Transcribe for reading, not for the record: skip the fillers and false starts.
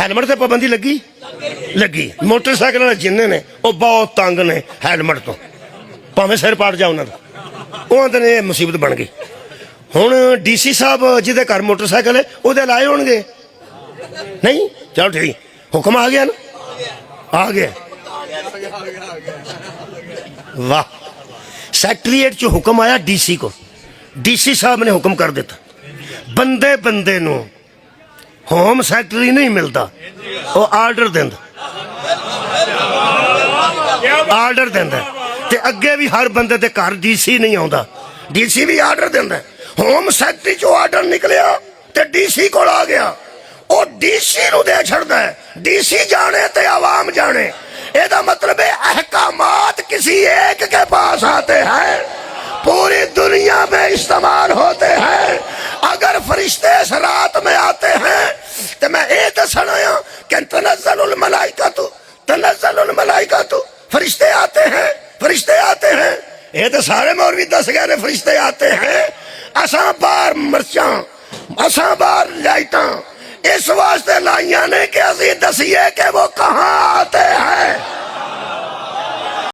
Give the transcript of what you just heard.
Helmet ਤੇ ਪਾਬੰਦੀ ਲੱਗੀ ਲੱਗੀ। ਮੋਟਰਸਾਈਕਲ ਵਾਲੇ ਜਿੰਨੇ ਨੇ ਉਹ ਬਹੁਤ ਤੰਗ ਨੇ ਹੈਲਮਟ ਤੋਂ, ਭਾਵੇਂ ਸਿਰ ਪਾੜ ਜਾ ਉਹਨਾਂ ਦਾ। ਉਹ ਆਂਦੇ ਨੇ ਇਹ ਮੁਸੀਬਤ ਬਣ ਗਈ। ਹੁਣ DC ਸਾਹਿਬ ਜਿਹਦੇ ਘਰ ਮੋਟਰਸਾਈਕਲ ਹੈ ਉਹਦੇ ਲਾਏ ਹੋਣਗੇ ਨਹੀਂ? ਚਲੋ ਠੀਕ, ਹੁਕਮ ਆ ਗਿਆ ਨਾ, ਆ ਗਿਆ। वाह, सैकटरीएट च हुक्म आया DC को, DC साहब ने हुक्म कर दिता बंदे बंदे नू होम सैकटरी नहीं मिलता, वो आर्डर देंदा, आर्डर देंदा। ते अगे भी हर बंदे दे घर DC नहीं आउंदा, DC भी आर्डर देंदा। होम सैकटरी चो आर्डर निकलिया ते DC कोल आ गया, वो DC नू दे छड़दा है। DC जाने ते आवाम जाने, ਇਹਦਾ मतलब है अहकामात किसी एक के पास आते हैं, पूरी दुनिया में इस्तेमाल होते हैं। अगर फरिश्ते इस रात में आते हैं तो मैं ये दसन आया कि तनज़्ज़लुल मलाइकातु, फरिश्ते आते हैं, फरिश्ते आते हैं। ये तो सारे मौलवी दस गए ने फरिश्ते आते हैं। असां बार मर्चां, असां बार लाइटां इस वास्ते लाइया ने कि असी दसीए कि वो कहाँ आते हैं।